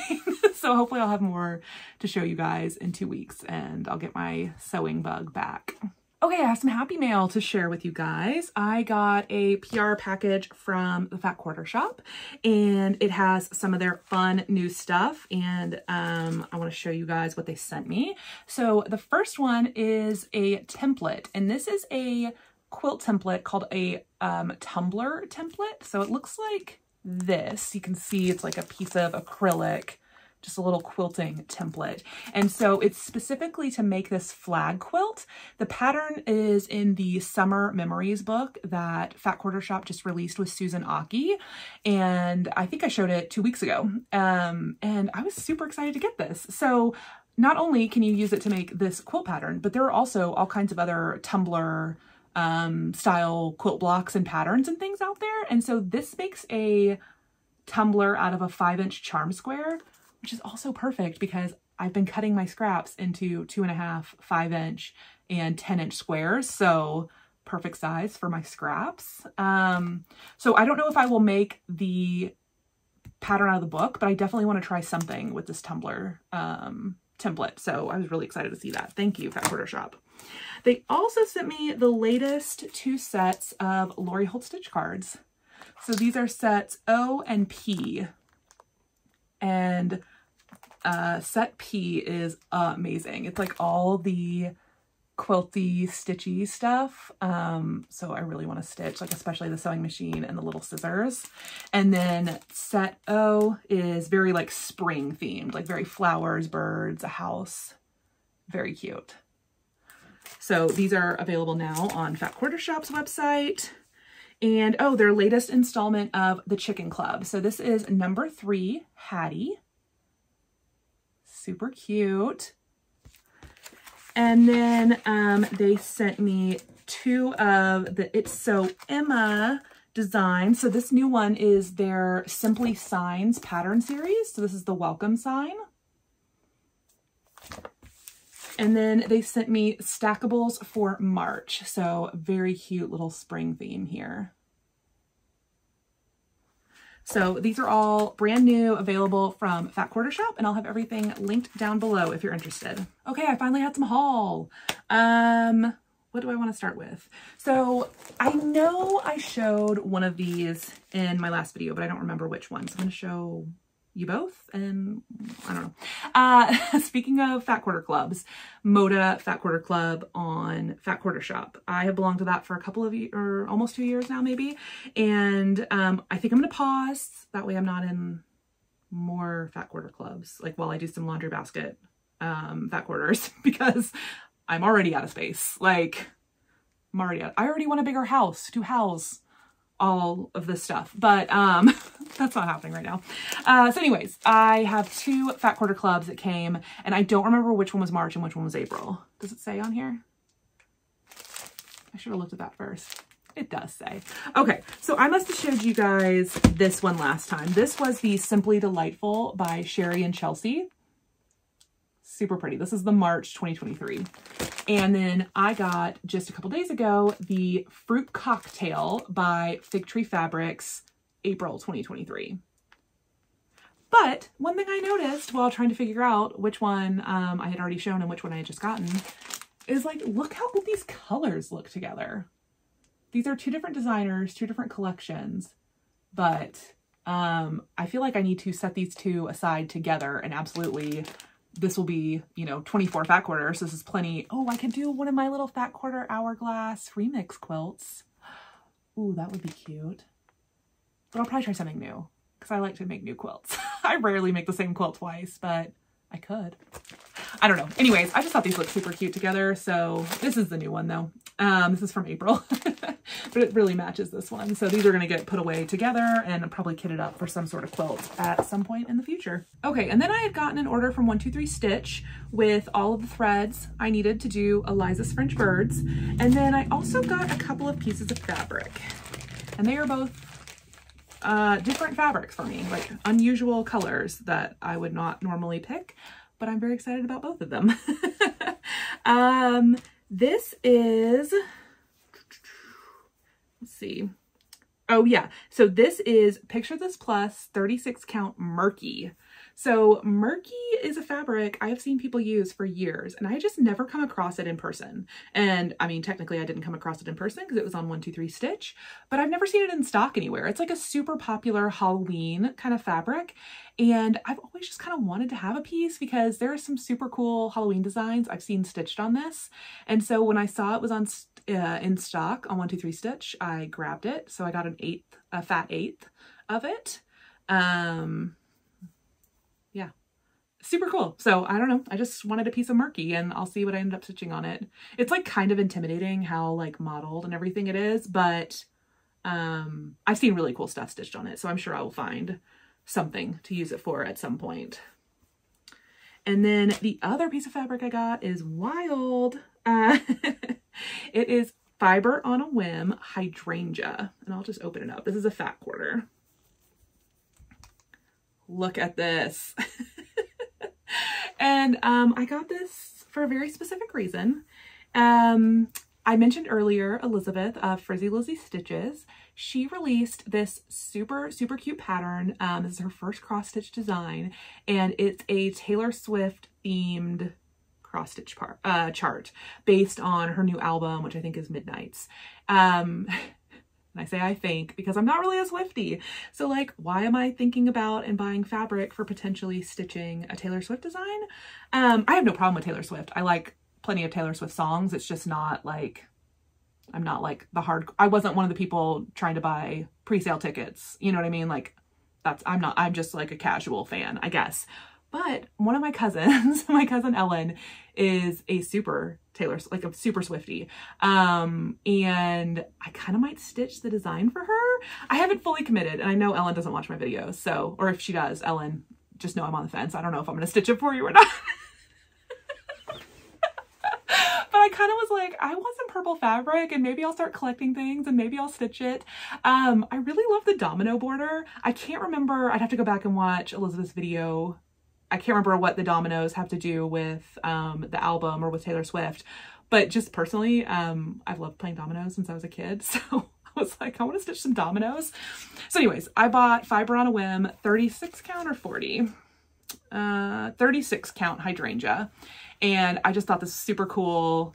So hopefully I'll have more to show you guys in 2 weeks, and I'll get my sewing bug back. Okay, I have some happy mail to share with you guys. I got a PR package from the Fat Quarter Shop, and it has some of their fun new stuff, and I want to show you guys what they sent me. So the first one is a template, and this is a quilt template called a tumbler template. So it looks like this. You can see it's like a piece of acrylic, just a little quilting template. And so it's specifically to make this flag quilt. The pattern is in the Summer Memories book that Fat Quarter Shop just released with Susan Aki. And I think I showed it 2 weeks ago. And I was super excited to get this. So not only can you use it to make this quilt pattern, but there are also all kinds of other tumbler style quilt blocks and patterns and things out there. And so this makes a tumbler out of a 5-inch charm square, which is also perfect because I've been cutting my scraps into 2.5, 5-inch, and 10-inch squares. So perfect size for my scraps. So I don't know if I will make the pattern out of the book, but I definitely want to try something with this tumbler template. So I was really excited to see that. Thank you, Fat Quarter Shop. They also sent me the latest 2 sets of Lori Holt stitch cards. So these are sets O and P. And set P is amazing. It's like all the quilty, stitchy stuff. So I really want to stitch, like especially the sewing machine and the little scissors. And then set O is very like spring themed, like very flowers, birds, a house. Very cute. So these are available now on Fat Quarter Shop's website. And oh, their latest installment of the Chicken Club. So this is number 3, Hattie. Super cute. And then they sent me 2 of the It's So Emma designs. So this new one is their Simply Signs pattern series. So this is the welcome sign. And then they sent me stackables for March. So very cute little spring theme here. So these are all brand new, available from Fat Quarter Shop, and I'll have everything linked down below if you're interested. Okay, I finally had some haul. What do I want to start with? So I know I showed one of these in my last video, but I don't remember which one. So I'm going to show you both, and I don't know. Speaking of Fat Quarter Clubs, Moda Fat Quarter Club on Fat Quarter Shop. I have belonged to that for a couple of years, or almost 2 years now maybe. And I think I'm going to pause. That way I'm not in more Fat Quarter Clubs, like while I do some laundry basket Fat Quarters, because I'm already out of space. Like I already want a bigger house to house all of this stuff, but that's not happening right now. So anyways, I have 2 Fat Quarter Clubs that came, and I don't remember which one was March and which one was April. Does it say on here? I should have looked at that first. It does say. Okay, so I must have showed you guys this one last time. This was the Simply Delightful by Sherry and Chelsea. Super pretty. This is the March 2023. And then I got, just a couple days ago, the Fruit Cocktail by Fig Tree Fabrics, April 2023. But one thing I noticed while trying to figure out which one I had already shown and which one I had just gotten is like, look how good these colors look together. These are 2 different designers, 2 different collections, but I feel like I need to set these 2 aside together, and absolutely this will be, you know, 24 Fat Quarters. So this is plenty. Oh, I could do one of my little Fat Quarter hourglass remix quilts. Ooh, that would be cute. But I'll probably try something new because I like to make new quilts. I rarely make the same quilt twice, but I could. I don't know. Anyways, I just thought these looked super cute together. So this is the new one though. This is from April, but it really matches this one. So these are going to get put away together and probably kitted up for some sort of quilt at some point in the future. Okay, and then I had gotten an order from 123 Stitch with all of the threads I needed to do Eliza's French Birds. And then I also got a couple of pieces of fabric, and they are both different fabrics for me, like unusual colors that I would not normally pick. but I'm very excited about both of them. This is, let's see. Oh yeah, so this is Picture This Plus 36 count Murky. So Murky is a fabric I have seen people use for years, and I just never come across it in person. And I mean, technically I didn't come across it in person because it was on 123 Stitch, but I've never seen it in stock anywhere. It's like a super popular Halloween kind of fabric. And I've always just kind of wanted to have a piece because there are some super cool Halloween designs I've seen stitched on this. And so when I saw it was on in stock on 123 Stitch, I grabbed it. So I got a fat eighth of it. Yeah, super cool. So I don't know. I just wanted a piece of Murky, and I'll see what I end up stitching on it. It's like kind of intimidating how like modeled and everything it is, but I've seen really cool stuff stitched on it. So I'm sure I will find something to use it for at some point. And then the other piece of fabric I got is wild. It is Fiber on a Whim Hydrangea, and I'll just open it up. This is a fat quarter. Look at this. And I got this for a very specific reason. I mentioned earlier Elizabeth of Frizzy Lizzy Stitches. She released this super cute pattern. This is her first cross stitch design, and it's a Taylor Swift themed cross stitch chart based on her new album, which I think is Midnights. And I say I think because I'm not really a Swiftie. So like, why am I thinking about and buying fabric for potentially stitching a Taylor Swift design? I have no problem with Taylor Swift. I like plenty of Taylor Swift songs. It's just not like, I'm not like I wasn't one of the people trying to buy pre-sale tickets. You know what I mean? Like I'm just like a casual fan, I guess. But one of my cousins, my cousin Ellen, is a super like a super Swiftie. And I kind of might stitch the design for her. I haven't fully committed, and I know Ellen doesn't watch my videos. So, or if she does, Ellen, just know I'm on the fence. I don't know if I'm going to stitch it for you or not. But I kind of was like, I want some purple fabric, and maybe I'll start collecting things and maybe I'll stitch it. I really love the domino border. I can't remember. I'd have to go back and watch Elizabeth's video. I can't remember what the dominoes have to do with the album or with Taylor Swift, but just personally, I've loved playing dominoes since I was a kid. So I was like, I want to stitch some dominoes. So anyways, I bought Fiber on a Whim 36 count or 40, 36 count hydrangea. And I just thought this was super cool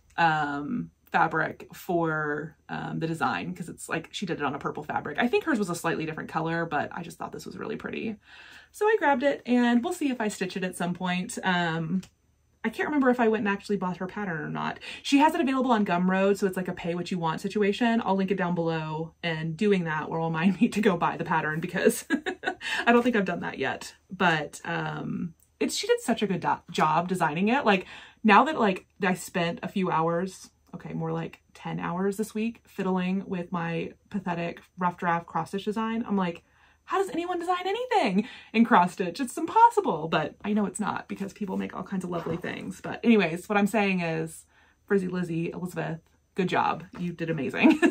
fabric for the design, because it's like she did it on a purple fabric. I think hers was a slightly different color, but I just thought this was really pretty. So I grabbed it, and we'll see if I stitch it at some point. I can't remember if I went and actually bought her pattern or not. She has it available on Gumroad, so it's like a pay what you want situation. I'll link it down below, and doing that will remind me to go buy the pattern, because I don't think I've done that yet. But she did such a good job designing it. Like, now that like I spent a few hours, okay, more like 10 hours this week fiddling with my pathetic rough draft cross stitch design, I'm like, how does anyone design anything in cross stitch? It's impossible. But I know it's not, because people make all kinds of lovely things. But anyways, what I'm saying is, Frizzy Lizzy, Elizabeth, good job. You did amazing.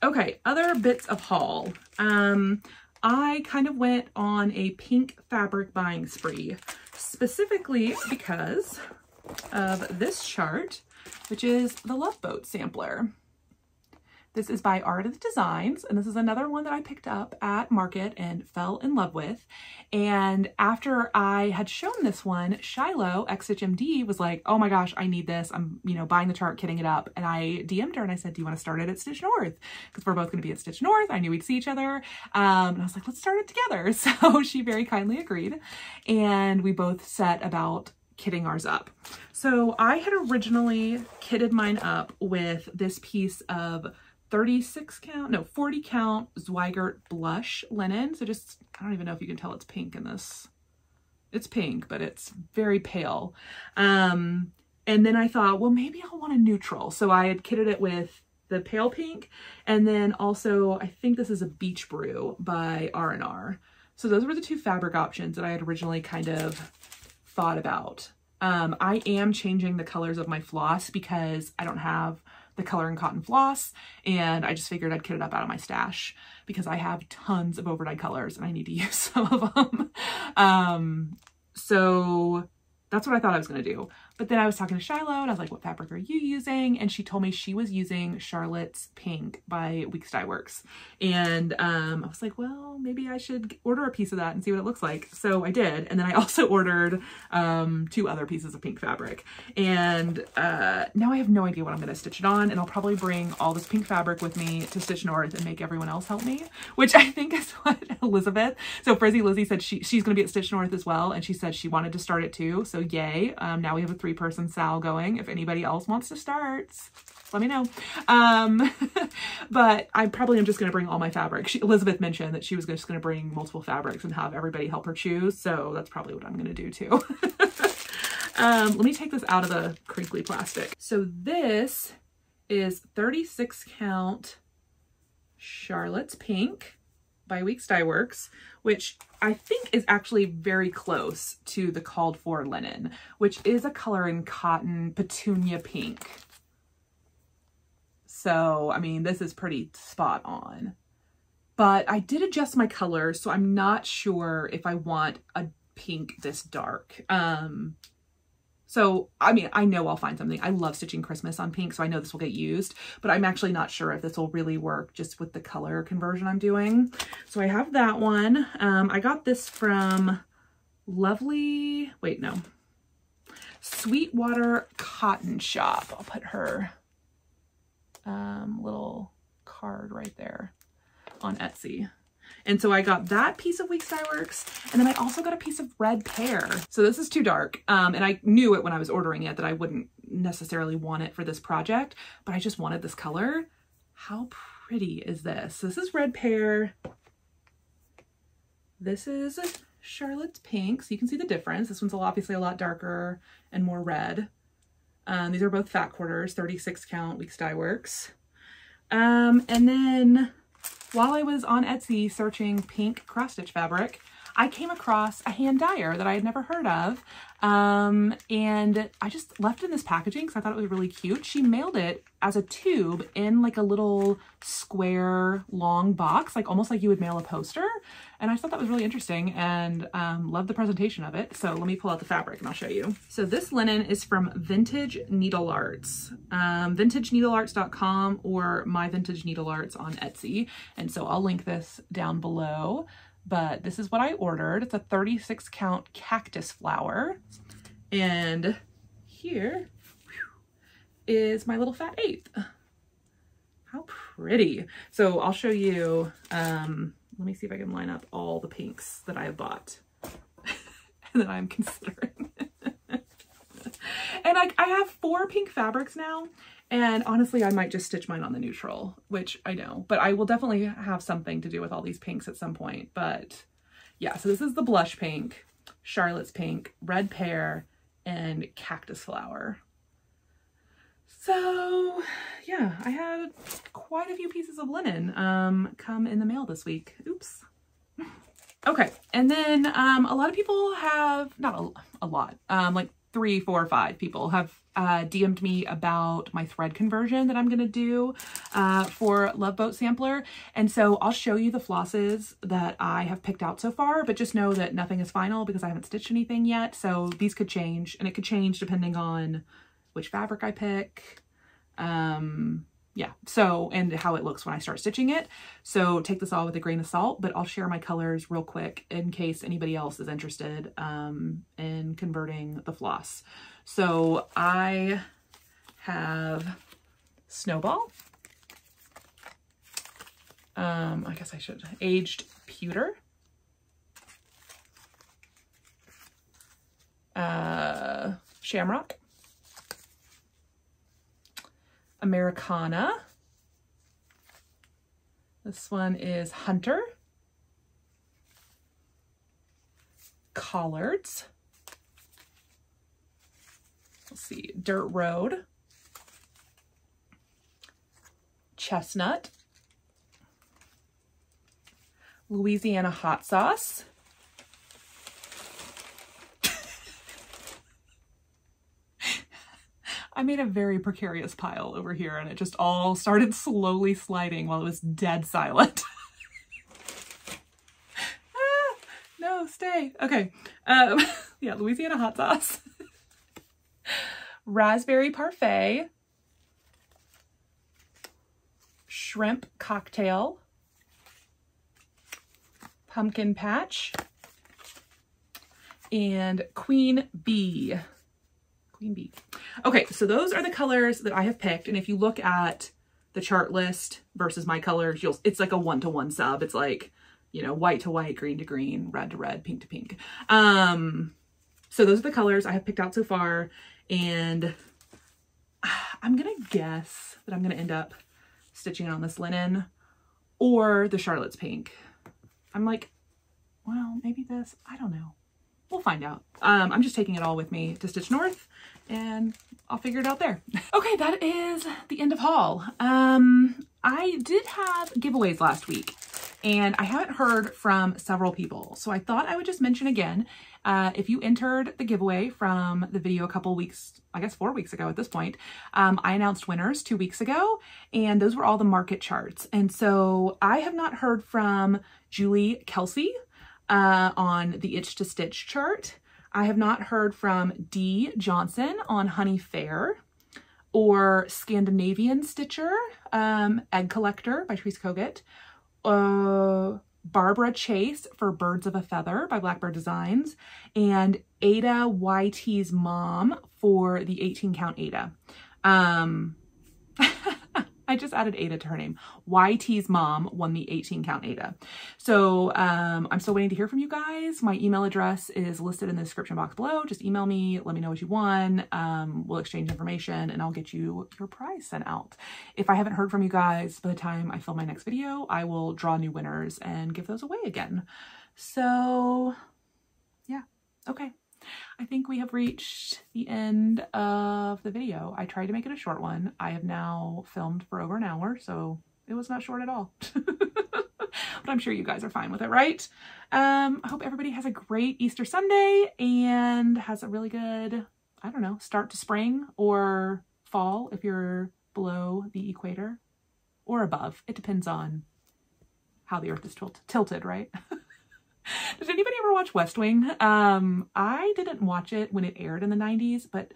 Okay, other bits of haul. I kind of went on a pink fabric buying spree, specifically because of this chart, which is the Love Boat sampler. This is by Art of the Designs, and this is another one that I picked up at Market and fell in love with. And after I had shown this one, Shiloh, XHMD, was like, oh my gosh, I need this. I'm, buying the chart, kitting it up. And I DM'd her and I said, do you want to start it at Stitch North? Because we're both going to be at Stitch North. I knew we'd see each other. And I was like, let's start it together. So she very kindly agreed. And we both set about kitting ours up. So I had originally kitted mine up with this piece of 40 count Zweigart blush linen. So just, I don't even know if you can tell it's pink in this. It's pink, but it's very pale. And then I thought, well, maybe I'll want a neutral. So I had kitted it with the pale pink. And then also, I think this is a Beach Brew by R&R. So those were the two fabric options that I had originally kind of thought about. I am changing the colors of my floss because I don't have the color in cotton floss, and I just figured I'd kit it up out of my stash because I have tons of overdyed colors and I need to use some of them. So That's what I thought I was going to do. But then I was talking to Shiloh and I was like, what fabric are you using? And she told me she was using Charlotte's Pink by Weeks Dye Works. And I was like, well, maybe I should order a piece of that and see what it looks like. So I did. And then I also ordered 2 other pieces of pink fabric. And now I have no idea what I'm going to stitch it on. And I'll probably bring all this pink fabric with me to Stitch North and make everyone else help me, which I think is what Elizabeth. So Frizzy Lizzie said she's going to be at Stitch North as well. And she said she wanted to start it too. So yay. Now we have a 3-person Sal going. If anybody else wants to start, let me know. But I probably am just going to bring all my fabric. Elizabeth mentioned that she was just going to bring multiple fabrics and have everybody help her choose. So that's probably what I'm going to do too. Let me take this out of the crinkly plastic. So this is 36 count Charlotte's Pink by Weeks Dye Works, which I think is actually very close to the called for linen, which is a color in cotton petunia pink. So, I mean, this is pretty spot on. But I did adjust my color, so I'm not sure if I want a pink this dark. So, I mean, I know I'll find something. I love stitching Christmas on pink, so I know this will get used, but I'm actually not sure if this will really work just with the color conversion I'm doing. So I have that one. I got this from Sweetwater Cotton Shop. I'll put her little card right there on Etsy. And so I got that piece of Weeks Dye Works, and then I also got a piece of red pear. So this is too dark, and I knew it when I was ordering it that I wouldn't necessarily want it for this project, but I just wanted this color. How pretty is this? So this is red pear. This is Charlotte's Pink, so you can see the difference. This one's obviously a lot darker and more red. These are both fat quarters, 36 count Weeks Dye Works. And then while I was on Etsy searching pink cross stitch fabric, I came across a hand dyer that I had never heard of. And I just left it in this packaging because I thought it was really cute. She mailed it as a tube in like a little square long box, like almost like you would mail a poster. And I thought that was really interesting and loved the presentation of it. So let me pull out the fabric and I'll show you. So this linen is from Vintage Needle Arts, vintageneedlearts.com or My Vintage Needle Arts on Etsy. And so I'll link this down below. But this is what I ordered. It's a 36 count cactus flower. And here is my little fat 1/8. How pretty. So I'll show you, let me see if I can line up all the pinks that I have bought and that I'm considering. And I have 4 pink fabrics now. And honestly, I might just stitch mine on the neutral, which I know, but I will definitely have something to do with all these pinks at some point. But yeah, so this is the blush pink, Charlotte's Pink, red pear, and cactus flower. So yeah, I had quite a few pieces of linen come in the mail this week. Oops. Okay, and then a lot of people have, not a lot, like 3, 4, 5 people have DM'd me about my thread conversion that I'm going to do for Love Boat Sampler. And so I'll show you the flosses that I have picked out so far, but just know that nothing is final because I haven't stitched anything yet. So these could change, and it could change depending on which fabric I pick. Yeah, so, and how it looks when I start stitching it. So take this all with a grain of salt, but I'll share my colors real quick in case anybody else is interested in converting the floss. So I have Snowball. I guess I should, Aged Pewter. Shamrock. Americana. This one is Hunter. Collards. Let's see, Dirt Road. Chestnut. Louisiana Hot Sauce. I made a very precarious pile over here and it just all started slowly sliding while it was dead silent. No, stay. Okay. Yeah, Louisiana Hot Sauce. Raspberry Parfait, Shrimp Cocktail, Pumpkin Patch, and Queen Bee. Queen Bee. Okay, so those are the colors that I have picked. And if you look at the chart list versus my colors, it's like a 1-to-1 sub. It's like, you know, white to white, green to green, red to red, pink to pink. So those are the colors I have picked out so far. And I'm going to guess that I'm going to end up stitching on this linen or the Charlotte's Pink. I'm like, well, maybe this, I don't know. We'll find out. I'm just taking it all with me to Stitch North and I'll figure it out there. Okay, that is the end of haul. I did have giveaways last week and I haven't heard from several people. So I thought I would just mention again, if you entered the giveaway from the video a couple weeks, I guess 4 weeks ago at this point, I announced winners 2 weeks ago, and those were all the market charts. And so I have not heard from Julie Kelsey on the Itch to Stitch chart. I have not heard from Dee Johnson on Honey Fair, or Scandinavian Stitcher, Egg Collector by Therese Kogut, Barbara Chase for Birds of a Feather by Blackbird Designs, and Ada YT's Mom for the 18 Count Ada. I just added Ada to her name. YT's Mom won the 18 Count Ada. So I'm still waiting to hear from you guys. My email address is listed in the description box below. Just email me, let me know what you won. We'll exchange information and I'll get you your prize sent out. If I haven't heard from you guys by the time I film my next video, I will draw new winners and give those away again. So yeah, okay. I think we have reached the end of the video. I tried to make it a short one. I have now filmed for over an hour, so it was not short at all. But I'm sure you guys are fine with it, right? I hope everybody has a great Easter Sunday and has a really good, I don't know, start to spring or fall if you're below the equator or above. It depends on how the earth is tilted, right? Does anybody ever watch West Wing? I didn't watch it when it aired in the 90s, but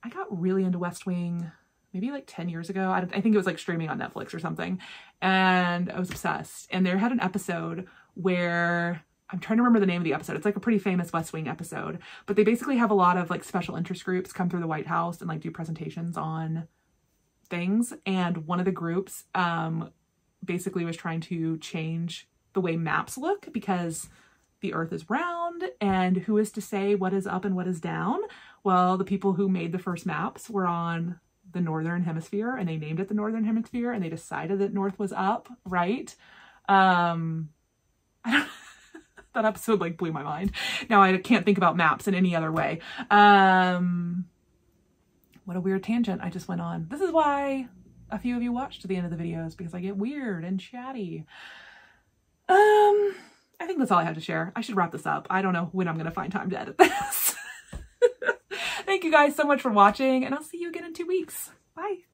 I got really into West Wing maybe like 10 years ago. I think it was like streaming on Netflix or something, and I was obsessed. And they had an episode where, I'm trying to remember the name of the episode. It's like a pretty famous West Wing episode, but they basically have a lot of like special interest groups come through the White House and like do presentations on things. And one of the groups basically was trying to change the way maps look because the earth is round, and who is to say what is up and what is down? Well, the people who made the first maps were on the Northern Hemisphere, and they named it the Northern Hemisphere, and they decided that north was up, right? That episode like blew my mind. Now I can't think about maps in any other way. What a weird tangent I just went on. This is why a few of you watch to the end of the videos, because I get weird and chatty. I think that's all I have to share. I should wrap this up. I don't know when I'm going to find time to edit this. Thank you guys so much for watching, and I'll see you again in 2 weeks. Bye.